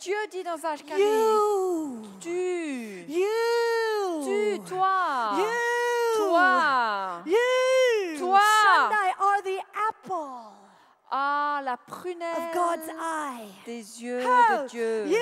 Dieu dit dans Zacharie, you, tu, toi, toi, you, Toi. Shaddai are the apple ah, la of prunelle God's eye. des yeux Oh, de Dieu. you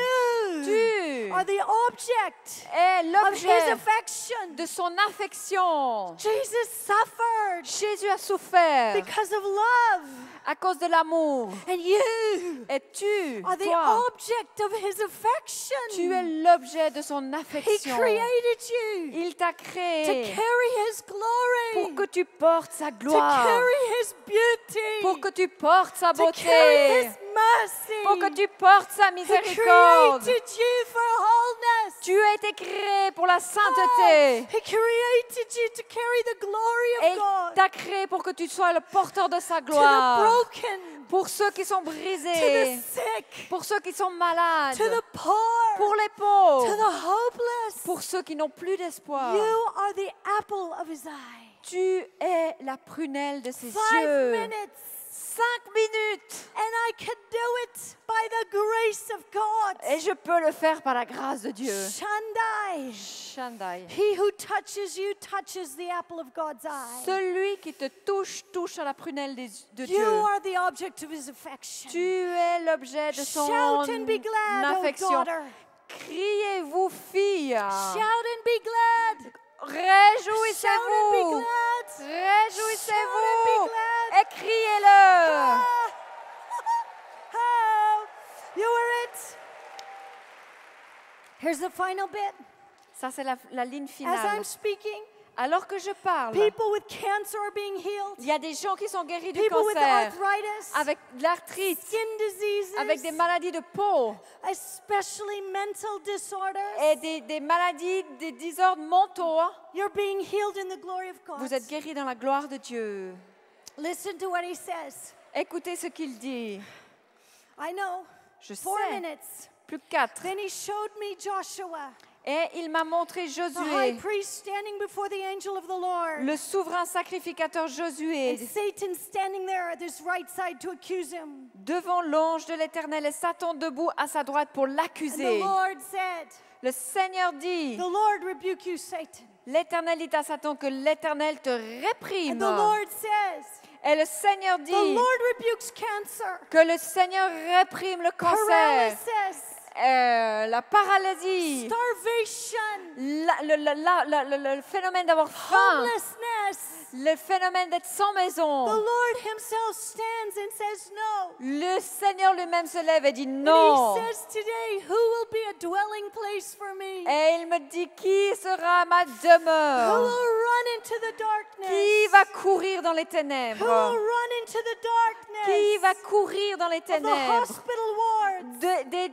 Tu are the object es of His l'objet affection. de son affection. Jesus suffered Jésus a souffert because of love, à cause de l'amour. and you Et tu, are the toi, object of His affection. tu es l'objet de son He affection. created you Il t'a to créé carry His glory, pour que tu portes sa to gloire, carry His beauty, pour que tu portes sa to carry His beauté, mercy. pour que tu portes sa He miséricorde. created you for wholeness. Tu as été créé pour la sainteté. He created you to carry the glory Et of il God t'a créé pour que tu sois le porteur de sa to the gloire. broken, Pour ceux qui sont to the brisés, sick, pour ceux qui sont malades, to the poor, pour les to pauvres, the hopeless. pour ceux qui n'ont plus d'espoir. You are the apple of His eye. Tu es la prunelle de ses 5 yeux. minutes, 5 minutes. and I can do it by the grace of God. Et je peux le faire par la grâce de Dieu. Shandai. Shandai. He who touches you touches the apple of God's eye. Celui qui te touche, touche à la prunelle de You Dieu. are the object of His affection. Tu es l'objet de son Shout and be glad, O affection. daughter. Criez-vous, filles. Shout and be glad. Shout and be Réjouissez-vous. glad. Réjouissez-vous. Shout and be glad. Et criez-le. Ah. Oh, you are it. Here's the final bit. Ça, c'est la ligne As finale. I'm speaking, Alors que je parle, people with cancer are being healed. il y a des gens qui sont guéris du People with cancer, arthritis, avec de l'arthrite, skin diseases, avec des maladies de peau especially mental disorders. et des maladies, des désordres mentaux. You're being healed in the glory of God. Vous êtes guéris dans la gloire de Dieu. Listen to what He says. Écoutez ce qu'il dit. I know. Je 4 sais. minutes. Plus que 4. Then He showed me Joshua, Et il m'a montré the high Josué, priest standing before the angel of the Lord. le souverain sacrificateur And Josué, Satan standing there at his right side to accuse him. devant l'ange de l'Éternel et Satan debout à sa droite pour And the l'accuser. Lord said, Le Seigneur dit, the Lord rebuke you, Satan. l'Éternel dit à Satan que l'Éternel te And réprime. the Lord says, Et le Seigneur the dit Lord rebukes cancer, que le Seigneur réprime le cancer paralysis, la paralysie, starvation, le phénomène d'avoir faim, homelessness. le phénomène d'être sans The maison. Lord himself stands and says no. Le Seigneur lui-même se lève et dit And non. he says today, who will be a dwelling place for me? Et il me dit qui sera ma Who demeure? will run into the darkness? Qui va courir dans les Who will ténèbres? run into the darkness? Qui va courir dans les Of the ténèbres? hospital wards,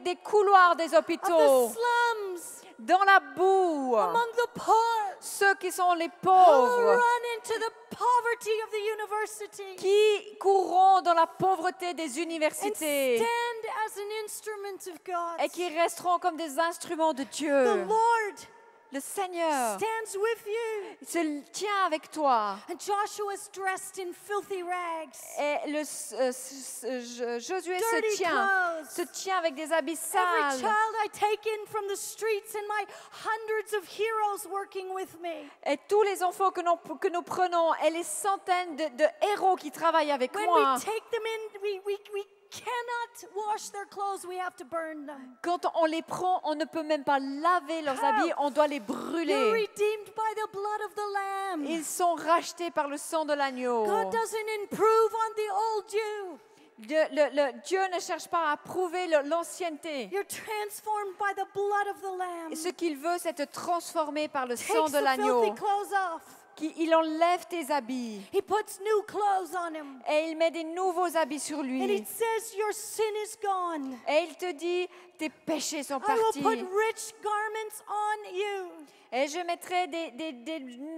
Des couloirs des of the hôpitaux, slums, dans la boue, among the poor. ceux qui sont les Who will pauvres, run into the poverty of the university qui courront dans la pauvreté des and universités stand as an instrument of God. et qui resteront comme des instruments de The Dieu. Lord Le Seigneur stands with you. se tient avec toi. And Joshua's dressed in filthy rags. Et Josué Dirty clothes. se tient avec des habits Every sales. child I take in from the streets and my hundreds of heroes working with me. Et tous les enfants que nous prenons et les centaines de héros qui travaillent avec When moi, we take them in, we cannot wash their clothes. We have to burn them. quand on les prend, on ne peut même pas laver leurs habits, on doit les You're brûler. redeemed by the blood of the Lamb. Ils sont rachetés par le sang de l'agneau. God doesn't improve on the old you. Dieu ne cherche pas à prouver l'ancienneté. You're transformed by the blood of the Lamb. Et ce qu'il veut, c'est te transformer par le sang Takes de the l'agneau. filthy clothes off. Il enlève tes habits He puts new clothes on him. et il met des nouveaux habits sur And lui. it says your sin is gone. Et il te dit, tes péchés sont I will partis. put rich garments on you. Et je mettrai des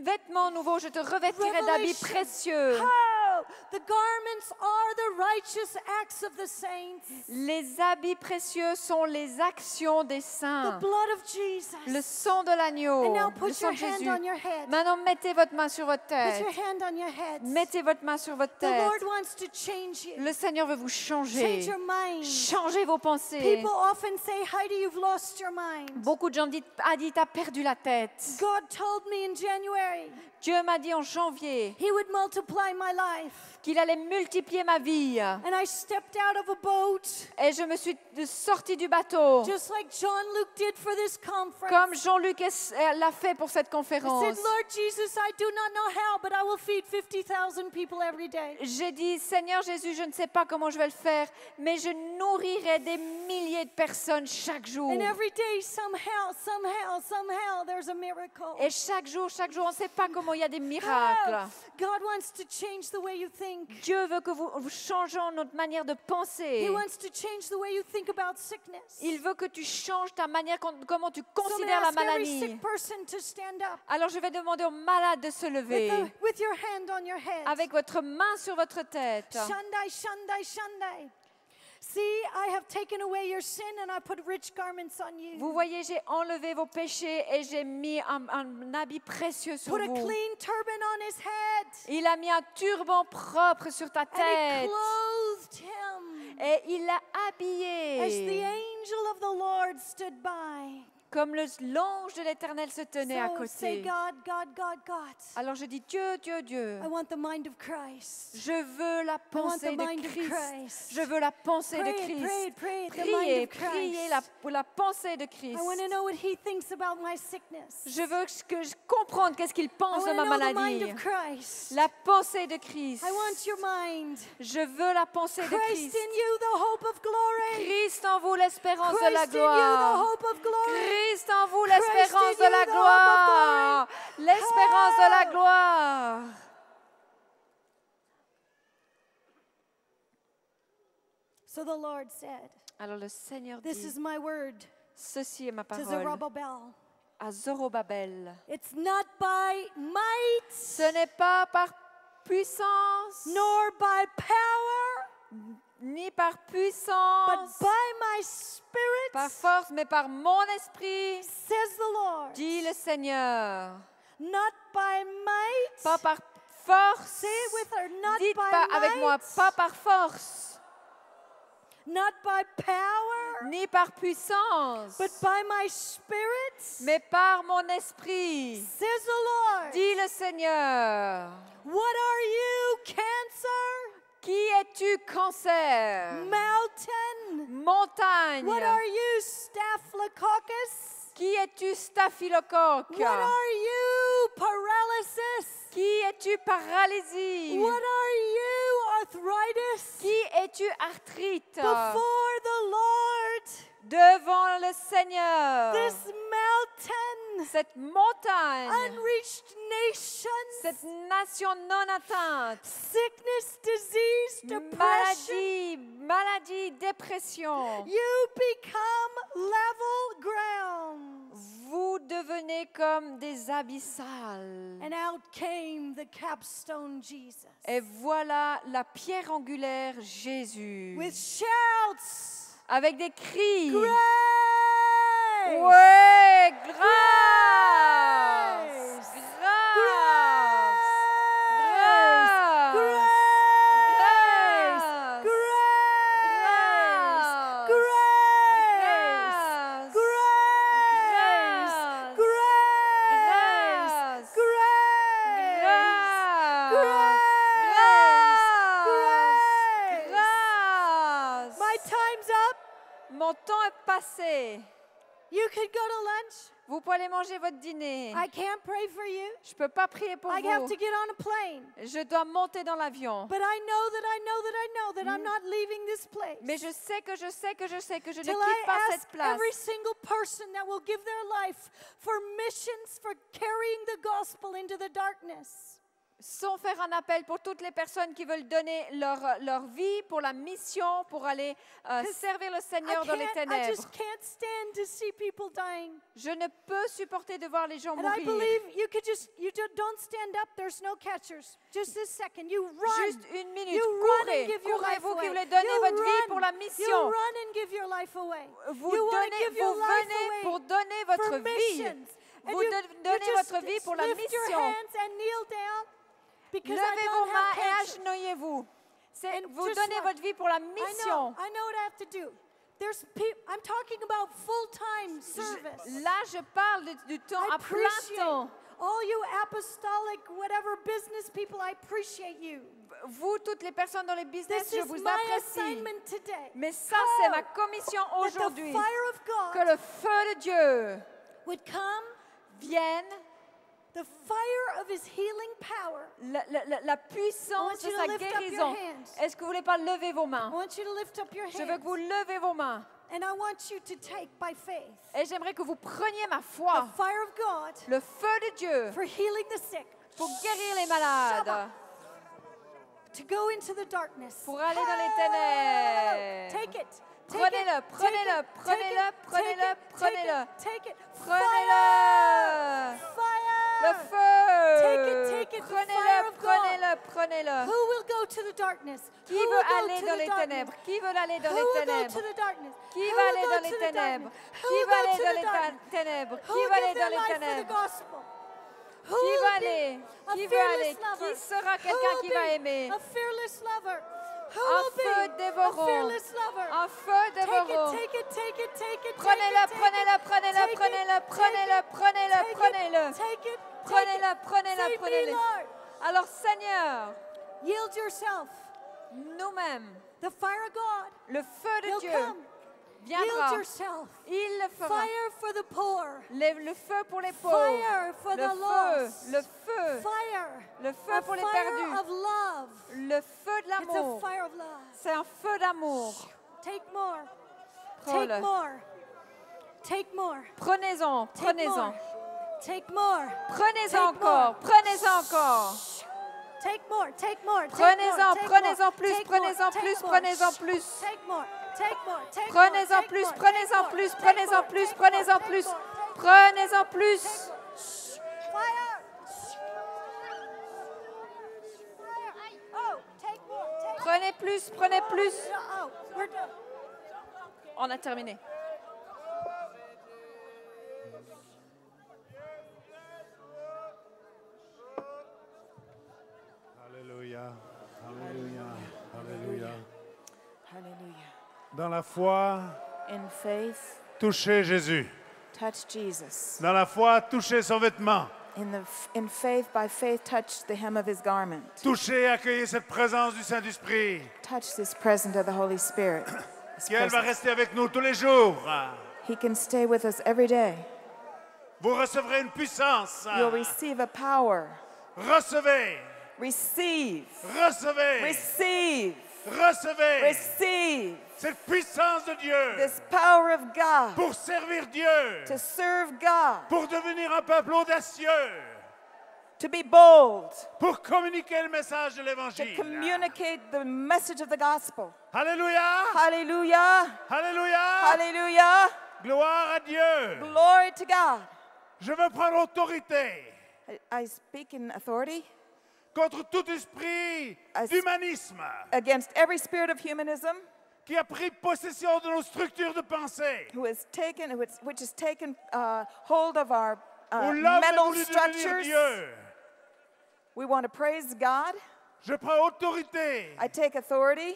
vêtements nouveaux, je te revêtirai d'habits Revelation. précieux. Oh, the garments are the righteous acts of the saints. Les habits précieux sont les actions des The saints. blood of Jesus. Le sang de l'agneau, And now le put sang your de hand Jésus. on your head. Maintenant, mettez votre main sur votre Put tête. your hand on your head. Mettez votre main sur votre The tête. Lord wants to change you. Le Seigneur veut vous Change changer. your mind. Changez vos pensées. People often say, Heidi, you've lost your mind. Beaucoup de gens disent, Adi, t'as perdu la tête. God told me in January Dieu m'a dit en janvier He would multiply my life. qu'il allait multiplier ma vie. And I stepped out of a boat, Et je me suis sortie du bateau, just like John Luke did for this conference. comme Jean-Luc l'a fait pour cette I conférence. said, Lord Jesus, I do not know how, but I will feed 50,000 people every day. J'ai dit, Seigneur Jésus, je ne sais pas comment je vais le faire, mais je nourrirai des milliers de personnes chaque jour. And every day, somehow, there's a miracle. Et chaque jour, on ne sait pas comment il y a des Oh, miracles. God wants to change the way you think. Dieu veut que vous changeons notre manière de penser. He wants to change the way you think about sickness. Il veut que tu changes ta manière, comment tu So I'm considères gonna la ask every maladie. sick person to stand up Alors je vais demander aux malades de se lever with your hand on your head. avec votre main sur votre tête. Shandai, Shandai, Shandai. See, I have taken away your sin and I put rich garments on you. Vous voyez, j'ai enlevé vos péchés et j'ai mis un habit précieux sur Put a vous. clean turban on his head. Il a mis un turban propre sur ta And he tête clothed him et il l'a as the habillé angel of the Lord stood by. comme l'ange de l'Éternel se tenait à So say, côté. God, God, God, God. Alors je dis, Dieu, Dieu, Dieu, I want the mind of Christ. je veux la pensée the mind de of Christ. Christ. Je veux la pensée de Pray it, Christ. pray it, pray it, the Priez, mind of Christ. priez la pensée de Christ. I want to know what he thinks about my sickness. Je veux je comprendre qu'est-ce qu'il I pense de want to ma know the mind maladie. of Christ. La pensée de Christ. I want your mind. Je veux la pensée de Christ Christ. in you, the hope of glory. Christ en vous, l'espérance de la Christ in you, the gloire. hope of glory. Christ en vous, l'espérance in de you, la the hope of gloire. glory. L'espérance de la Oh. gloire. So the Lord said, Alors le Seigneur this dit, is my word ceci est ma to parole Zerubbabel. à Zorobabel. It's not by might Ce n'est pas par puissance, nor by power, ni par but puissance, by my spirit, par force, mais par mon esprit, says the Lord. dit le Seigneur. Not by might. Pas par force. Say it with her. Not Dites by pas might, avec moi, pas par force, not by power, ni par puissance, but by my spirit, mais par mon esprit, says the Lord. dit le Seigneur. What are you, cancer? Qui es-tu, cancer? Mountain. Montagne. What are you, Staphylococcus? Qui es-tu, staphylocoque? What are you, paralysis? Qui es-tu, paralysie? What are you, arthritis? Qui es-tu, arthrite? Before the Lord, Devant le Seigneur, this mountain, cette montagne, unreached nations, cette nation non atteinte, sickness, disease, depression, maladie, dépression, you become level ground. vous devenez comme des abyssales. And out came the capstone Jesus. Et voilà la pierre angulaire Jésus. With shouts, Avec des cris. grace, Ouais, grâce, Grace. grâce, grâce, grace, grace, grace, grace, grace, grace, grace. My time's up. Mon temps est passé. You could go to lunch. Vous pouvez aller manger votre dîner. I can't pray for you. Je ne peux pas prier pour I have vous. to get on a plane. Je dois monter dans l'avion. But I know that I know that I know that I'm not leaving this place. Mais je sais que je ne Till I quitte pas ask cette place. every single person that will give their life for missions, for carrying the gospel into the darkness. Sans faire un appel pour toutes les personnes qui veulent donner leur vie pour la mission, pour aller servir le Seigneur dans les I ténèbres. just can't stand to see people dying. Je ne peux supporter de voir les gens And I mourir. believe you don't stand up. There's no catchers. Just this second, you run. Juste une minute, You run and courez, give your courez life vous qui away. voulez donner You votre vie run. pour la You mission. run and give your life away. Vous You wanna donnez, give your vous life venez away pour donner votre for vie. missions. And Vous you donnez just votre vie pour la lift your mission. hands and kneel down because I Levez don't vos have mains et catchers. agenouillez-vous. And Vous just donnez like- votre vie pour la mission. I know what I have to do. I'm talking about full-time service. Là, je parle du temps I à plein appreciate temps. all you apostolic, whatever business people, I appreciate you. Vous, toutes les personnes dans les business, This je is vous my apprécie. assignment today. Mais ça, c'est ma commission That the aujourd'hui. fire of Que God le feu de Dieu would come, vienne, the fire of His healing power. la puissance I want de you to sa lift up your guérison. hands. Est-ce que vous voulez pas lever vos I mains? want you to lift up your Je veux que vous hands. levez vos mains. And I want you to take by faith Et j'aimerais que vous preniez ma the foi, fire of God le feu de Dieu, for healing the sick, pour guérir les malades, to go into the darkness. pour aller dans les ténèbres. Take it. Prenez-le, prenez-le, prenez-le, prenez-le, prenez-le. Take it. Prenez-le. Le Fire. feu. Take it, the fire Prenez-le, of God. prenez-le, prenez-le. Who will go to the darkness? Qui Who veut will go aller to dans the les darkness? ténèbres? Qui veut aller dans Who les will go ténèbres? to the darkness? Qui Who va will aller go dans to les the ténèbres? darkness? Qui Who va will aller go dans to les the darkness? ténèbres? Who Qui will va aller give dans their les life for the ténèbres? gospel? Who Qui will va be aller? a Qui veut aller? fearless lover? Qui sera Who quelqu'un will qui va be aimer? a fearless lover? Who Un will be feu a dévorant. fearless lover? Un feu dévorant. Take it, take it, take it. Prenez-le, take it, prenez-le, take it, prenez-le, take it, prenez-le, take prenez-le, it, prenez-le, take it, prenez-le. take it, Prenez-le, take it. prenez-le, Save me, prenez-le. Lord. Alors Seigneur, Yield yourself. nous-mêmes, The fire of God le feu de will Dieu come. Yield viendra. yourself. Il le fera. Fire for the poor. Le feu pour les pauvres. Fire for Le the feu, lost. le feu, Fire. le feu A pour les fire perdus. of love. Le feu de It's a l'amour. fire of love. C'est un feu d'amour. Take more. Prends-le. Take more. Take more. Prenez-en, Take prenez-en. more. Take more. Prenez-en Take encore, more. prenez-en encore. Take more. Take more. Take Prenez-en, more, take prenez-en more, plus, take prenez-en more, plus, take more. prenez-en plus. Take more. Take more. Take more. Prenez-en take plus, more, prenez-en take plus, more, prenez-en take plus, more, prenez-en take plus. more, take more. Prenez-en plus. Fire. Oh, take more. Take Prenez plus, prenez plus. Oh, we're done. On a terminé. Alléluia, Alléluia, Alléluia. Hallelujah. Dans la foi, In faith, touchez Jésus. touch Jesus. Dans la foi, touchez son vêtement. in faith, by faith, touch the hem of his garment. Touchez, accueillez cette présence du Saint-Esprit. Touch this presence of the Holy Spirit. This Qu'elle va presence. rester avec nous tous les jours. He can stay with us every day. Vous recevrez une puissance. You'll receive a power. Recevez, Receive. recevez, Receive. recevez Receive cette puissance de Dieu this power of God pour servir Dieu, to serve God, pour devenir un peuple audacieux, to be bold, pour communiquer le message de to l'Évangile. communicate the message of the gospel. Alléluia, Hallelujah. alléluia, Hallelujah. gloire à Dieu. Glory to God. Je veux prendre autorité I speak in authority contre tout esprit d'humanisme against every spirit of humanism qui a pris possession de nos structures de pensée. which has taken hold of our Où l'homme a mental voulu devenir structures. Dieu. We want to praise God. Je prends autorité I take authority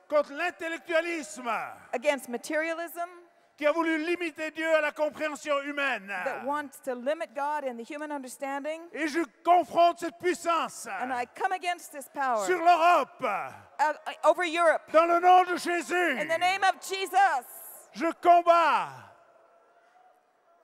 contre l'intellectualisme against materialism qui a voulu limiter Dieu à la compréhension humaine. that wants to limit God in the human understanding. Et je confronte cette puissance And I come against this power sur l'Europe, over Europe. dans le nom de Jésus. In the name of Jesus, Je combats,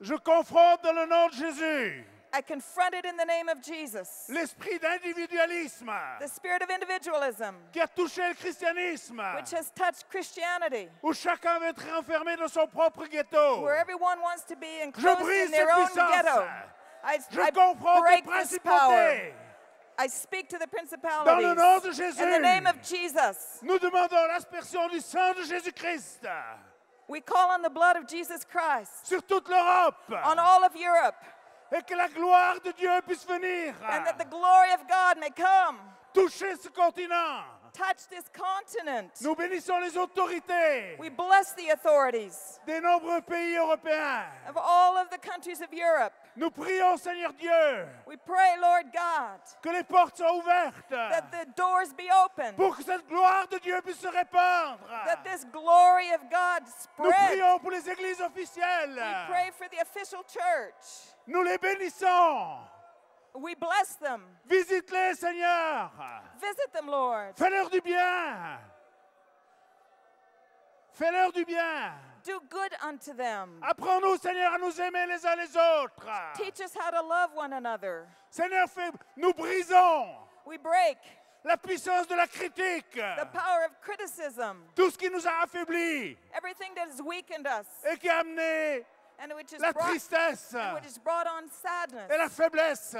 je confronte dans le nom de Jésus I confront it in the name of Jesus. l'esprit d'individualisme The spirit of individualism, qui a touché le christianisme, which has touched Christianity, où chacun veut être enfermé dans son propre ghetto. where everyone wants to be Je enclosed brise in their cette own puissance. ghetto. I Je confronte les break this power. principautés. I speak to the Dans le principalities. nom de Jésus, In the name of Jesus, nous demandons l'aspersion du sang de Jésus-Christ we call on the blood of Jesus Christ sur toute l'Europe on all of Europe, et que la gloire de Dieu puisse venir and that the glory of God may come, toucher ce continent. touch this continent. Nous bénissons les autorités We bless the authorities des nombreux pays européens. of all of the countries of Europe. Nous prions, Seigneur Dieu, We pray, Lord God, que les portes soient ouvertes that the doors be open, pour que cette gloire de Dieu puisse se répandre. that this glory of God Nous spread. prions pour les églises officielles. We pray for the official church. Nous les bénissons. We bless them. Visite-les, Seigneur. Visit them, Lord. Fais-leur du bien. Fais-leur du bien. Do good unto them. Apprends-nous, Seigneur, à nous aimer les uns les autres. Teach us how to love one another. Seigneur, nous brisons We break la puissance de la critique. the power of criticism, Tout ce qui nous a affaiblis everything that has weakened us, et qui a amené and which has la brought, tristesse and which has brought on sadness et la faiblesse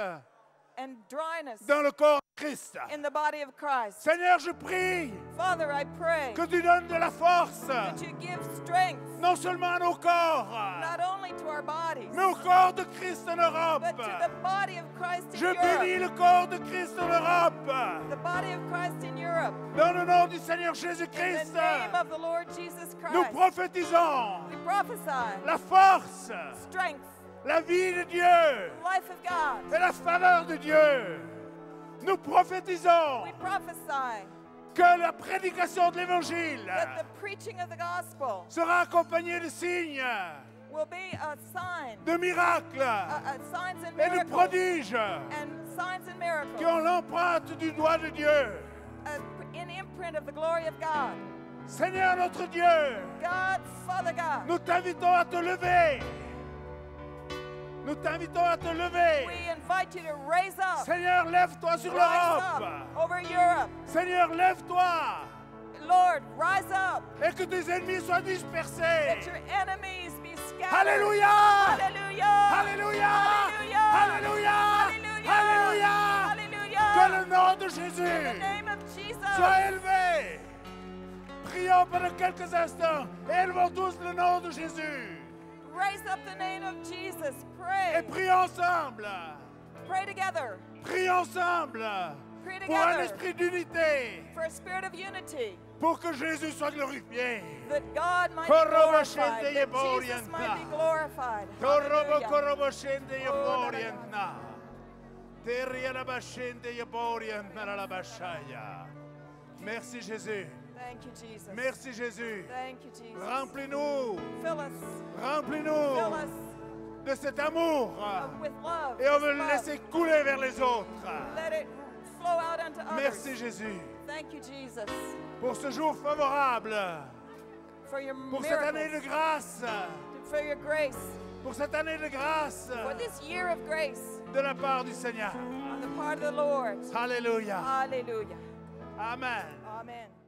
and dryness dans le corps de Christ. in the body of Christ. Seigneur, je prie Father, I pray que tu donnes de la force, that you give strength non seulement à nos corps, not only to our bodies, mais au corps de Christ en Europe. but to the body of Christ in Je Europe. bénis le corps de Christ en Europe. The body of Christ in Europe. Dans le nom du Seigneur In Jésus-Christ, the name of the Lord Jesus nous Christ, prophétisons we prophesy la force, strength, la vie de Dieu life of God. et la faveur de Dieu. Nous prophétisons We prophesy que la prédication de l'Évangile that the preaching of the gospel sera accompagnée de signes, will be a sign, de miracles signs and et de miracles, prodiges and signs and miracles, qui ont l'empreinte du doigt de Dieu. an imprint of the glory of God. Seigneur notre Dieu, God, Father God, nous t'invitons à te lever. Nous t'invitons à te lever. we invite you to raise up, Seigneur, lève-toi sur rise l'Europe. up over Europe. Seigneur, lève-toi Lord, rise up, et que tes ennemis soient dispersés. that your enemies be scattered. Alléluia! Hallelujah! Alléluia! Hallelujah! Alléluia! Alléluia! Hallelujah! Que le nom de In the Jésus name of Jesus. soit élevé. Prions pendant quelques instants et élevons tous le nom de Jésus. Raise up the name of Jesus. Et Pray. prions ensemble. Pray together. Prions ensemble Pray pour un together esprit d'unité, for a spirit of unity. pour que Jésus soit glorifié. That God might be Korobo glorified. shende That yebori Jesus might anta. be glorified. Korobo Hallelujah. korobo shende Oh, yebori da, da, da. anta. Teria la bashende yebori anta la bashaya. Merci Jésus. Thank you, Jesus. Merci Jésus. Thank you, Jesus. Remplis-nous. Fill us. Fill Remplis-nous us. de de cet amour. with love. Et on this veut le love. laisser couler vers les autres. Let it flow out unto others. Merci Jésus Thank you, Jesus, pour ce jour favorable, for your pour cette année de miracles, grâce, for your grace, pour cette année de grâce for this year of grace de la part du Seigneur. on the part of the Lord. Alléluia. Hallelujah. Amen. Amen.